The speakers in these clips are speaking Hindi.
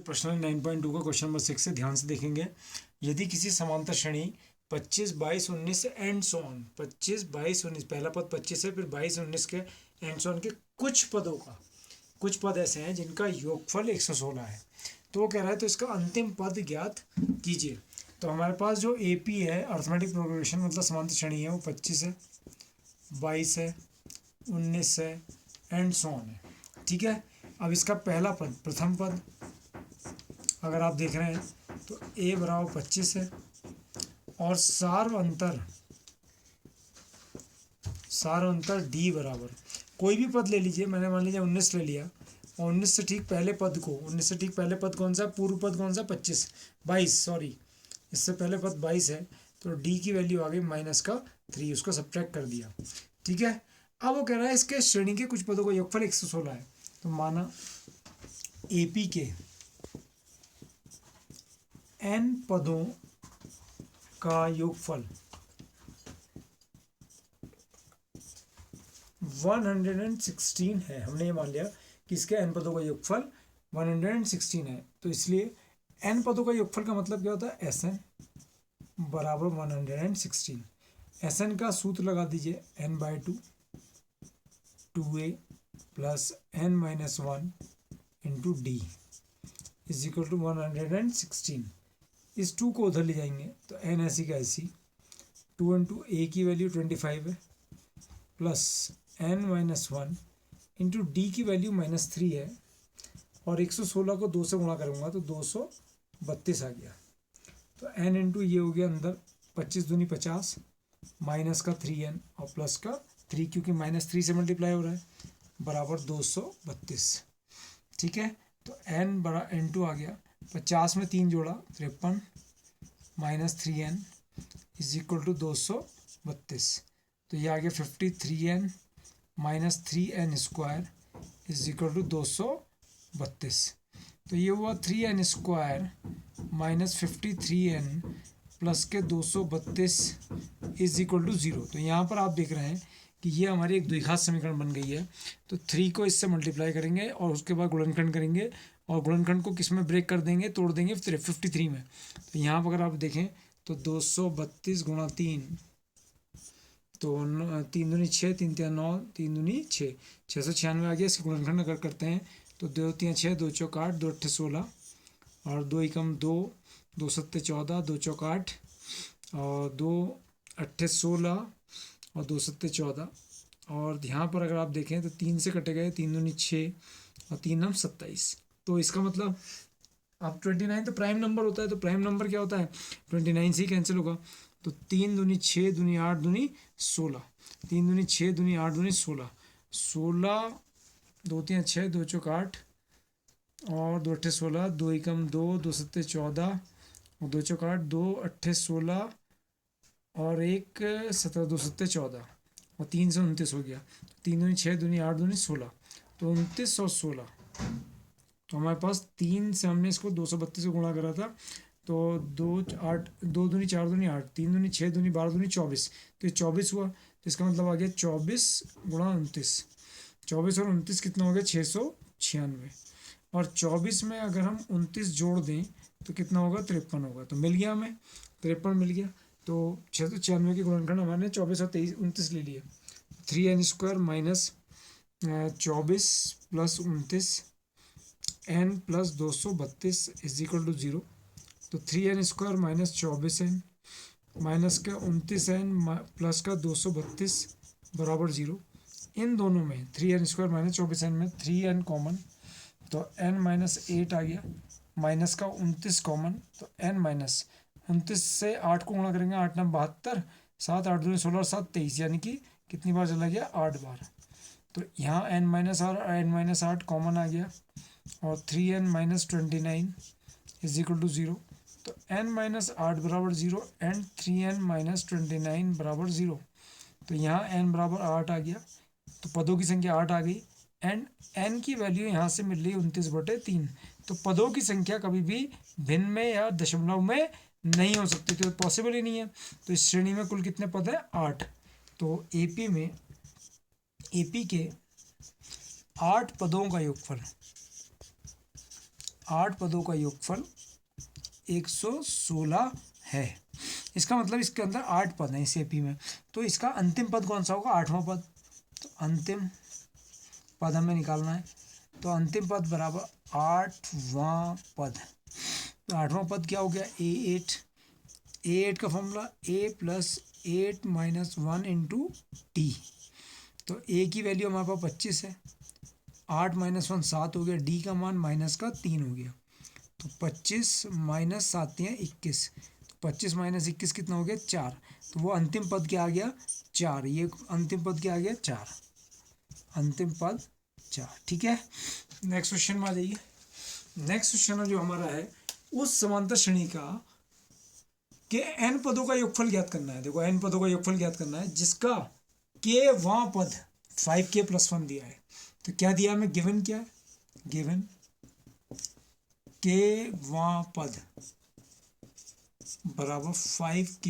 प्रश्न 9.2 का क्वेश्चन नंबर 6 से ध्यान से देखेंगे। यदि किसी समांतर श्रेणी 25, 22, 19 एंड सो ऑन 25, 22, 19 पहला पद 25 है, फिर 22, 19 के एंड सो ऑन के कुछ पदों का कुछ पद ऐसे हैं जिनका योगफल 116 है, तो वो कह रहा है तो इसका अंतिम पद ज्ञात कीजिए। तो हमारे पास जो AP है अर्थमेटिक प्रोग्रेशन मतलब समांतर श्रेणी है वो 25 है, 22 है, 19 है एंड सो ऑन है। ठीक है, अब इसका पहला पद प्रथम पद अगर आप देख रहे हैं तो A बराबर 25 है और सार अंतर D बराबर कोई भी पद ले लीजिए। मैंने मान लीजिए 19 ले लिया और 19 से ठीक पहले पद कौन सा, पूर्व पद कौन सा, 22 सॉरी, इससे पहले पद 22 है, तो D की वैल्यू आ गई -3, उसको सब्ट्रैक्ट कर दिया। ठीक है, अब वो कह रहा है इसके श्रेणी के कुछ पदों का योगफल 116 है। तो माना AP के n पदों का योगफल 116 है। हमने ये मान लिया कि इसके n पदों का योगफल 116 है, तो इसलिए n पदों का योगफल का मतलब क्या होता है, Sn बराबर 116। Sn का सूत्र लगा दीजिए, n/2 2a plus n-1 into D is equal to 116। इस 2 को उधर ले जाएंगे तो n ऐसी का ऐसी 2 इंटू ए की वैल्यू 25 है प्लस n-1 इंटू डी की वैल्यू -3 है और 116 को 2 से गुणा करूँगा तो 232 आ गया। तो n इंटू ये हो गया अंदर 25 दूनी 50 माइनस का 3n और प्लस का 3 क्योंकि -3 से मल्टीप्लाई हो रहा है बराबर 232। ठीक है, तो n बड़ा n2 आ गया, 50 में 3 जोड़ा 53 minus 3n is equal to 232। तो ये आ गया 53n minus 3n square is equal to 232। तो ये हुआ 3n square minus 53n plus के 232 इज इक्वल टू 0। तो यहाँ पर आप देख रहे हैं कि ये हमारी एक द्विघात समीकरण बन गई है। तो 3 को इससे मल्टीप्लाई करेंगे और उसके बाद गुणनखंड करेंगे और गुणनखंड को किस में ब्रेक कर देंगे, तोड़ देंगे 53 में। तो यहाँ पर अगर आप देखें तो 232 गुणा 3 तो 3 दूनी 6, 3 3 9, 3 दूनी 6, 696 आ गया। इसके गुणनखंड अगर करते हैं तो 2 3 6, 2 चौक 8, 2 8 16 और 2 एकम 2, 2 7 14, 2 चौक 8 और 2 8 16 और 2 7 14। और यहाँ पर अगर आप देखें तो 3 से कटे गए, 3 दूनी 6 और 3 9 27। तो इसका मतलब अब 29 तो प्राइम नंबर होता है, तो प्राइम नंबर क्या होता है, 29 से ही कैंसिल होगा। तो 3 दूनी 6 दूनी 8 दूनी 16, 3 दूनी 6 दूनी 8 दूनी 16, 16 2 3 6, 2 चौक 8 और 2 8 16, 2 एकम 2, 2 7 14 और 2 चौक 8, 2 8 16 और 1 17, 2 7 14 और 3 से 29 हो गया। 3 दूनी 6 दूनी 8 दूनी 16, तो 29 और 16। तो हमारे पास 3 से हमने इसको 232 से गुणा करा था, तो 2 8 2 दूनी 4 दूनी 8, 3 दूनी 6 दूनी 12 दूनी 24, तो ये 24 हुआ। तो इसका मतलब आ गया 24 गुणा 29, 24 और 29 कितना हो गया, 696। और 24 में अगर हम 29 जोड़ दें तो कितना होगा, 53 होगा। तो मिल गया हमें, 53 मिल गया। तो 696 के गुणनखंड हमारे 24 और 29 ले लिए। 3n स्क्वायर माइनस 24 प्लस 29 n plus 232 is equal to 0। तो 3n square minus 24n minus का 29n प्लस का 232 बराबर 0। इन दोनों में 3n स्क्वायर माइनस 24n में 3n कॉमन, तो n माइनस 8 आ गया, माइनस का 29 कॉमन, तो n माइनस 29 से 8 को गुणा करेंगे, 8 9 72, 7 8 2 16 और 7 23, यानी कि कितनी बार चला गया, 8 बार। तो यहाँ n माइनस और n माइनस 8 कॉमन आ गया और 3n minus 29 is equal to 0। तो n माइनस 8 बराबर 0 एंड 3n माइनस 29 बराबर 0। तो यहाँ n बराबर 8 आ गया, तो पदों की संख्या 8 आ गई एंड n की वैल्यू यहाँ से मिल रही 29/3। तो पदों की संख्या कभी भी भिन्न में या दशमलव में नहीं हो सकती, तो पॉसिबल ही नहीं है। तो इस श्रेणी में कुल कितने पद हैं, 8। तो AP के 8 पदों का योगफल 8 पदों का योगफल 116 है। इसका मतलब इसके अंदर 8 पद हैं इस एपी में, तो इसका अंतिम पद कौन सा होगा? 8वां पद। तो अंतिम पद हमें निकालना है, तो अंतिम पद बराबर 8वां पद। तो 8वां पद क्या हो गया? ए8 का formula a plus 8 minus 1 into D. तो ए की वैल्यू हमारे पास 25 है, 8 माइनस 1 7 हो गया, डी का मान माइनस का 3 हो गया। तो 25 माइनस 7 है 21, 25 माइनस 21 कितना हो गया? 4। तो वो अंतिम पद क्या आ गया? 4। ये अंतिम पद क्या आ गया? 4। अंतिम पद 4। ठीक है, नेक्स्ट क्वेश्चन में आ जाइए। नेक्स्ट क्वेश्चन जो हमारा है, उस समांतर श्रेणी का के एन पदों का योगफल ज्ञात करना है। देखो एन पदों का योगफल ज्ञात करना है जिसका के वां पद 5k + 1 दिया है। तो क्या दिया हमें? गिवन क्या है? गिवन के वां पद बराबर 5k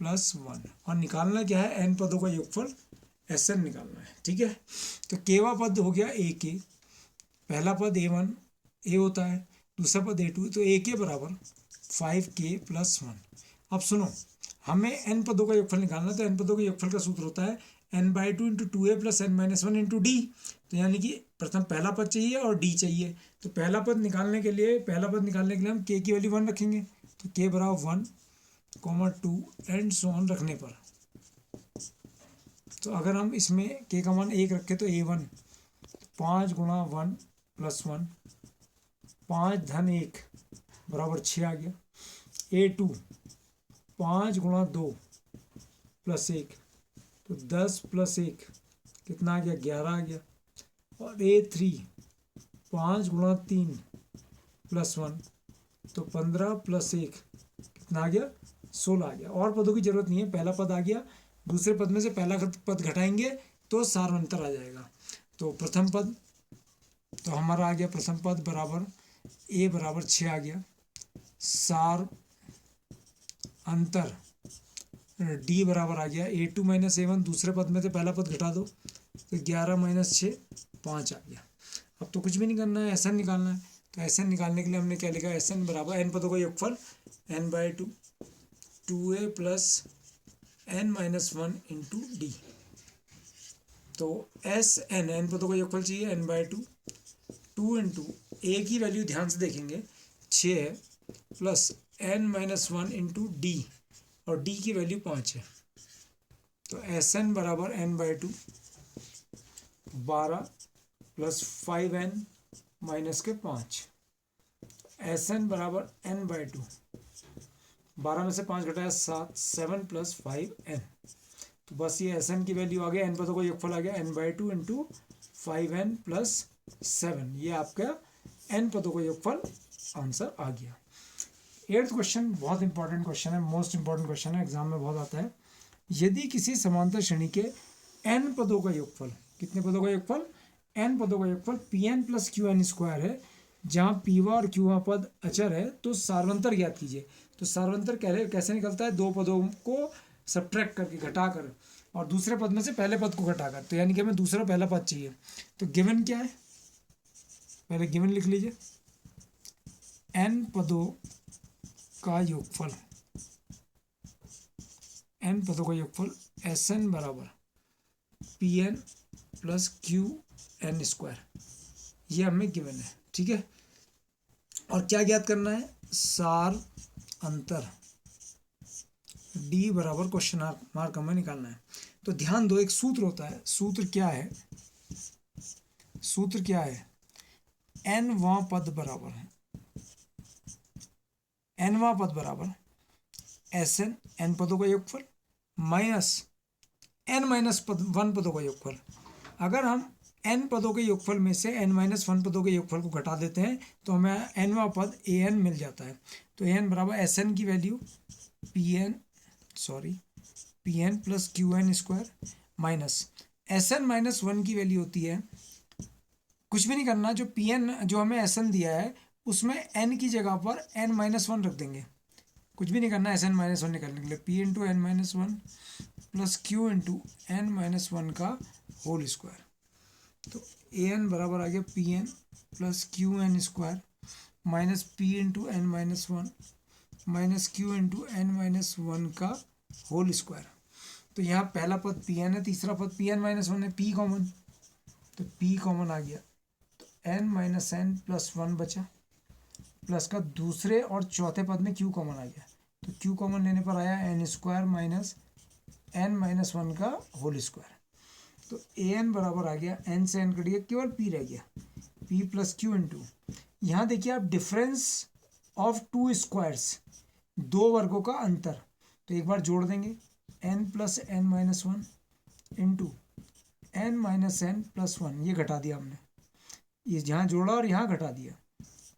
+ 1 और निकालना क्या है? एन पदों का योगफल Sn निकालना है। ठीक है, तो केवा पद हो गया AK, पहला पद A1 A होता है, दूसरा पद A2, तो AK बराबर 5k + 1। अब सुनो, हमें n पदों का योगफल निकालना, तो n पदों के योगफल का सूत्र होता है n/2 × 2a + n-1 × d। तो यानी कि प्रथम पहला पद चाहिए और d चाहिए। तो पहला पद निकालने के लिए हम k की वैल्यू 1 रखेंगे। तो k बराबर 1, 2 एंड सो ऑन रखने पर, तो अगर हम इसमें k का मान 1 रखें तो A1 5 × 1 + 1, 5 धन 1 बराबर 6 आ गया। A2 5 × 2 + 1, तो 10 + 1 कितना आ गया? 11 आ गया। और A3 5 × 3 + 1, तो 15 + 1 कितना आ गया? 16 आ गया। और पदों की जरूरत नहीं है, पहला पद आ गया, दूसरे पद में से पहला पद घटाएंगे तो सारांतर आ जाएगा। तो प्रथम पद तो हमारा आ गया, प्रथम पद बराबर a बराबर 6 आ गया, सार अंतर d बराबर आ गया A2 - A1, दूसरे पद में से पहला पद घटा दो तो 11 - 6 5 आ गया। अब तो कुछ भी नहीं करना है, Sn निकालना है। तो Sn निकालने के लिए हमने क्या लिखा? Sn बराबर n पदों का योगफल n/2 2a + n-1 into D. तो Sn n पदों का योगफल चाहिए n/2 2 इंटू a की वैल्यू ध्यान से देखेंगे 6 है, प्लस n-1 इंटू डी, और d की वैल्यू 5 है। तो Sn बराबर n/2 12 + 5n - 5। Sn बराबर n/2 12 में से 5 घटाया 7 7 + 5n। तो बस ये Sn की वैल्यू आ गया, n पदों का योगफल आ गया n/2 इंटू 5n + 7। ये आपका n पदों का योगफल आंसर आ गया। 8th क्वेश्चन बहुत इंपॉर्टेंट क्वेश्चन है, मोस्ट इंपॉर्टेंट क्वेश्चन है, एग्जाम में बहुत आता है। यदि किसी समांतर श्रेणी के n पदों का योगफल, कितने पदों का योगफल? n पदों का योगफल Pn + Qn² है, जहाँ पीवा और क्यूवा पद अचर है, तो सार्वंतर ज्ञात कीजिए। तो सार्वंतर कैसे निकलता है? दो पदों को सब्ट्रैक्ट करके, घटाकर, और दूसरे पद में से पहले पद को घटाकर। तो यानी कि हमें दूसरा पहला पद चाहिए। तो गिवन क्या है? पहले गिवन लिख लीजिए, n पदों का योगफल, n पदों का योगफल Sn बराबर Pn + Qn², ये हमें गिवन है। ठीक है, और क्या ज्ञात करना है? सार अंतर d बराबर क्वेश्चन मार्क हमें निकालना है। तो ध्यान दो, एक सूत्र होता है, सूत्र क्या है? सूत्र क्या है? n वां पद बराबर Sn n पदों का योगफल माइनस n-1 पदों का योगफल। अगर हम n पदों के योगफल में से n-1 पदों के योगफल को घटा देते हैं तो हमें nवां पद an मिल जाता है। तो an बराबर Sn की value Pn + Qn² minus Sn - 1 की वैल्यू होती है, कुछ भी नहीं करना, जो Pn जो हमें Sn दिया है उसमें n की जगह पर n-1 रख देंगे, कुछ भी नहीं करना Sn - 1 निकालने के लिए। P × n-1 + Q × n-1 का होल स्क्वायर। तो an बराबर आ गया Pn + Qn² minus P into N minus one minus Q into N minus one का होल स्क्वायर। तो यहाँ पहला पद पी एन है, तीसरा पद पी एन माइनस वन है, पी कॉमन, तो पी कॉमन आ गया, तो N minus N plus one बचा, प्लस का दूसरे और चौथे पद में क्यू कॉमन आ गया, तो क्यू कॉमन लेने पर आया N square minus N minus one का होल स्क्वायर। तो ए एन बराबर आ गया, एन से एन कट गया, केवल पी रह गया, पी प्लस क्यू इंटू, यहाँ देखिए आप डिफरेंस ऑफ टू स्क्वायर्स, दो वर्गों का अंतर, तो एक बार जोड़ देंगे N plus N minus one into N minus N plus one, ये घटा दिया हमने, ये जहाँ जोड़ा और यहाँ घटा दिया,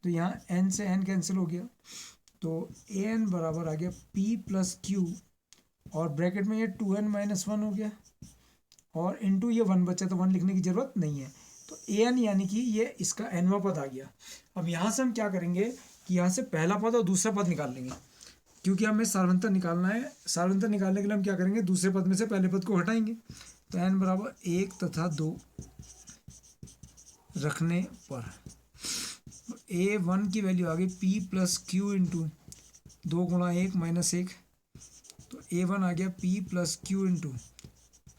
तो यहाँ एन से एन कैंसिल हो गया, तो ए एन बराबर आ गया पी प्लस क्यू, और ब्रैकेट में ये टू एन माइनस वन हो गया, और इंटू ये वन बचा, तो वन लिखने की ज़रूरत नहीं है, तो ए एन यानी कि ये इसका एनवा पद आ गया। अब यहाँ से हम क्या करेंगे कि यहाँ से पहला पद और दूसरा पद निकाल लेंगे, क्योंकि हमें सार्वंतर निकालना है। सार्वंतर निकालने के लिए हम क्या करेंगे, दूसरे पद में से पहले पद को हटाएंगे, तो एन बराबर एक तथा दो रखने पर ए वन की वैल्यू आ गई पी प्लस क्यू इंटू दो गुणा एक माइनस एक, तो ए वन आ गया पी प्लस क्यू इंटू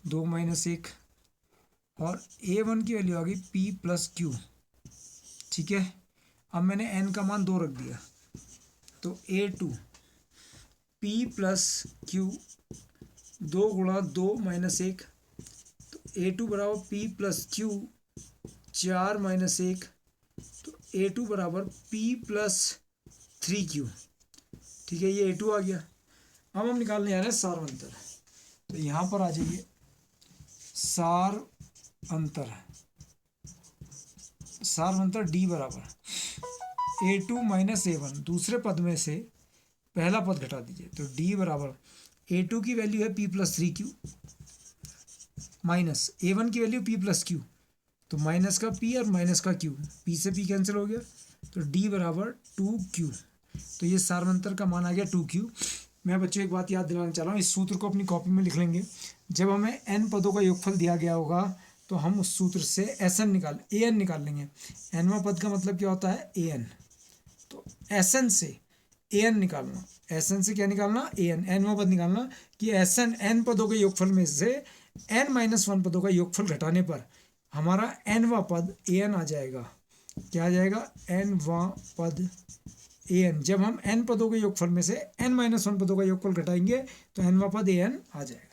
दो माइनस एक, और ए वन की वैल्यू आ गई पी प्लस क्यू। ठीक है, अब मैंने एन का मान दो रख दिया, तो ए टू पी प्लस क्यू दो गुणा दो माइनस एक, तो ए टू बराबर पी प्लस क्यू चार माइनस एक, तो ए टू बराबर पी प्लस थ्री क्यू। ठीक है, ये ए टू आ गया। अब हम निकालने जा रहे हैं सार अंतर, तो यहाँ पर आ जाइए, सार अंतर डी बराबर A to minus A one, दूसरे पद में से पहला पद घटा दीजिए, तो डी बराबर ए टू की वैल्यू है P plus three Q minus A one की वैल्यू पी प्लस क्यू, तो माइनस का पी और माइनस का क्यू, पी से पी कैंसिल हो गया, तो डी बराबर टू क्यू, तो ये सार्वंतर का मान आ गया टू क्यू। मैं बच्चों एक बात याद दिलाना चाह रहा हूँ, इस सूत्र को अपनी कॉपी में लिख लेंगे। जब हमें एन पदों का योगफल दिया गया होगा तो हम उस सूत्र से ए एन निकाल लेंगे। एनवा पद का मतलब क्या होता है, ए एन, तो एस एन से ए एन निकालना, एस एन से क्या निकालना, ए एन, एनवा पद निकालना, कि एस एन एन पदों के योगफल में से एन माइनस वन पदों का योगफल घटाने पर हमारा एनवा पद ए एन आ जाएगा। क्या आ जाएगा, एनवा पद ए एन। जब हम एन पदों के योगफल में से एन माइनस वन पदों का योगफल घटाएंगे तो एनवा पद ए एन आ जाएगा।